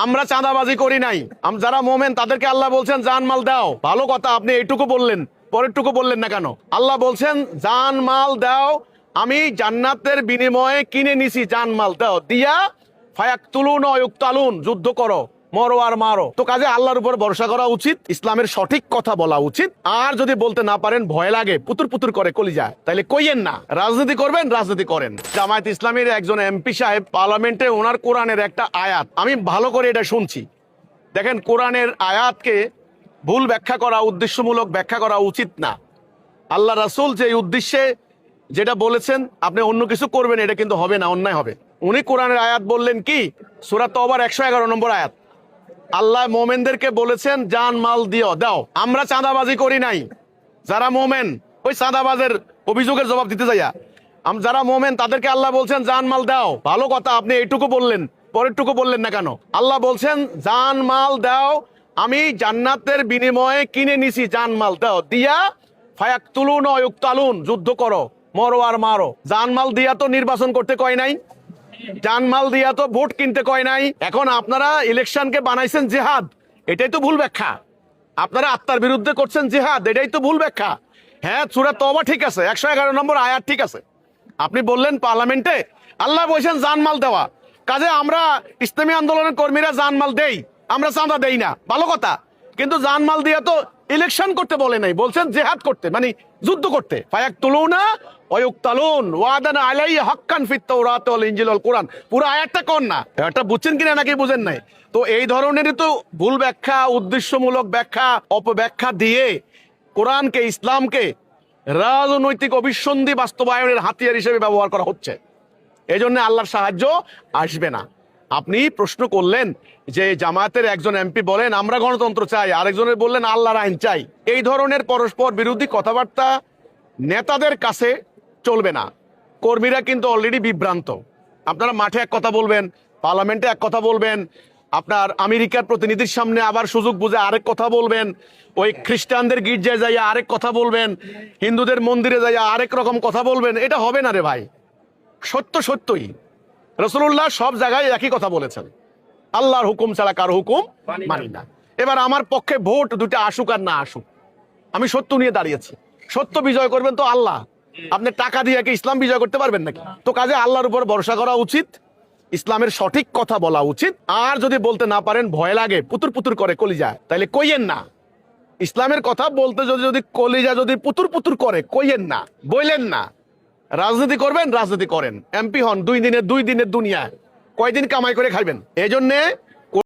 আমরা চাঁদাবাজি করি নাই। যারা মোমেন তাদেরকে আল্লাহ বলছেন জান মাল দাও। ভালো কথা, আপনি এইটুকু বললেন, পরেরটুকু বললেন না কেন? আল্লাহ বলছেন জান মাল দাও, আমি জান্নাতের বিনিময়ে কিনে নিছি, জান মাল দাও দিয়া ফায়াকতুলুন ওয়া ইউকতালুন, যুদ্ধ করো, মরো আর মারো। তো কাজে আল্লাহর উপর ভরসা করা উচিত, ইসলামের সঠিক কথা বলা উচিত। আর যদি বলতে না পারেন, ভয় লাগে, পুতুর পুতুর করে কলিজা, তাইলে কইয়েন না। রাজনীতি করবেন, রাজনীতি করেন। জামায়াত ইসলামীর একজন এমপি সাহেব পার্লামেন্টে ওনার কোরআনের একটা আয়াত, আমি ভালো করে এটা শুনছি। দেখেন, কোরআনের আয়াতকে ভুল ব্যাখ্যা করা, উদ্দেশ্যমূলক ব্যাখ্যা করা উচিত না। আল্লাহ রাসূল যে উদ্দেশ্যে যেটা বলেছেন আপনি অন্য কিছু করবেন, এটা কিন্তু হবে না, অন্যায় হবে। উনি কোরআনের আয়াত বললেন কি, সূরা তওবার 111 নম্বর আয়াত। আল্লাহ মোমেনদেরকে বলেছেন জান মাল দিও, দাও। আমরা চাঁদাবাজি করি নাই। যারা মোমেন ওই চাঁদাবাজের অভিযোগের জবাব দিতে যাইয়া, যারা মোমেন তাদেরকে আল্লাহ বলছেন জান মাল দাও। ভালো কথা, আপনি এইটুকু বললেন, পরেরটুকু বললেন না কেন? আল্লাহ বলছেন জান মাল দাও, আমি জান্নাতের বিনিময়ে কিনে নিছি, জান মাল দাও দিয়া ফায়াকতুলুন ওয়া ইউকতালুন, যুদ্ধ করো, মরো আর মারো। জান মাল দিয়া তো নির্বাচন করতে কয় নাই, জানমাল দিয়া তো ভোট কিনতে কয় নাই। এখন আপনারা ইলেকশনকে বানাইছেন জিহাদ, এটাই তো ভুল ব্যাখ্যা। আপনারা আত্মার বিরুদ্ধে করছেন জিহাদ, এটাই তো ভুল ব্যাখ্যা। হ্যাঁ, সূরা তওবা ঠিক আছে, 111 নম্বর আয়াত ঠিক আছে। আপনি বললেন পার্লামেন্টে আল্লাহ বলছেন জানমাল দেওয়া, কাজে আমরা ইসলামী আন্দোলনের কর্মীরা জানমাল দেই, আমরা চাঁদা দেই না। ভালো কথা, কিন্তু জানমাল দিয়া তো ইলেকশন করতে বলে নাই, বলছেন জিহাদ করতে, মানে যুদ্ধ করতে। ফায়াকতুলুনা ওয়া ইউকতালুন ওয়াদান আলাইহি হাক্কান ফিত তাওরাত ওয়াল ইনজিল ওয়াল কুরআন। পুরো আয়াতটা কোন না, এটা বুঝছেন কিনা নাকি বুঝেন নাই? তো এই ধরনেরই তো ভুল ব্যাখ্যা, উদ্দেশ্যমূলক ব্যাখ্যা, অপব্যাখ্যা দিয়ে কোরআনকে, ইসলামকে রাজনৈতিক অভিসন্ধি বাস্তবায়নের হাতিয়ার হিসেবে ব্যবহার করা হচ্ছে। এই জন্য আল্লাহর সাহায্য আসবে না। আপনি প্রশ্ন করলেন যে জামায়াতের একজন এমপি বলেন আমরা গণতন্ত্র চাই, আরেকজনের বললেন আল্লাহর আইন চাই। এই ধরনের পরস্পর বিরোধী কথাবার্তা নেতাদের কাছে চলবে না। কর্মীরা কিন্তু অলরেডি বিভ্রান্ত। আপনারা মাঠে এক কথা বলবেন, পার্লামেন্টে এক কথা বলবেন, আপনার আমেরিকার প্রতিনিধির সামনে আবার সুযোগ বুঝে আরেক কথা বলবেন, ওই খ্রিস্টানদের গির্জায় যাইয়া আরেক কথা বলবেন, হিন্দুদের মন্দিরে যাইয়া আরেক রকম কথা বলবেন। এটা হবে না রে ভাই। সত্য সত্যই রাসূলুল্লাহ সব জায়গায় একই কথা বলেছেন, আল্লাহর হুকুম ছাড়া কারো হুকুম মানি না। এবার আমার পক্ষে ভোট দুটা আসুক আর না আসুক, আমি সত্য নিয়ে দাঁড়িয়েছি। সত্য বিজয় করবেন তো আল্লাহ, আপনি টাকা দিয়ে কি ইসলাম বিজয় করতে পারবেন নাকি? তো কাজে আল্লাহর উপর ভরসা করা উচিত, ইসলামের সঠিক কথা বলা উচিত। আর যদি বলতে না পারেন, ভয় লাগে, পুতুর পুতুর করে কলিজা, তাইলে কইয়েন না। ইসলামের কথা বলতে যদি কলিজা যদি পুতুর পুতুর করে, কইয়েন না, বললেন না। রাজনীতি করবেন, রাজনীতি করেন, এমপি হন, 2 দিনের দুনিয়ায় কয়দিন কামাই করে খাইবেন? এই জন্যে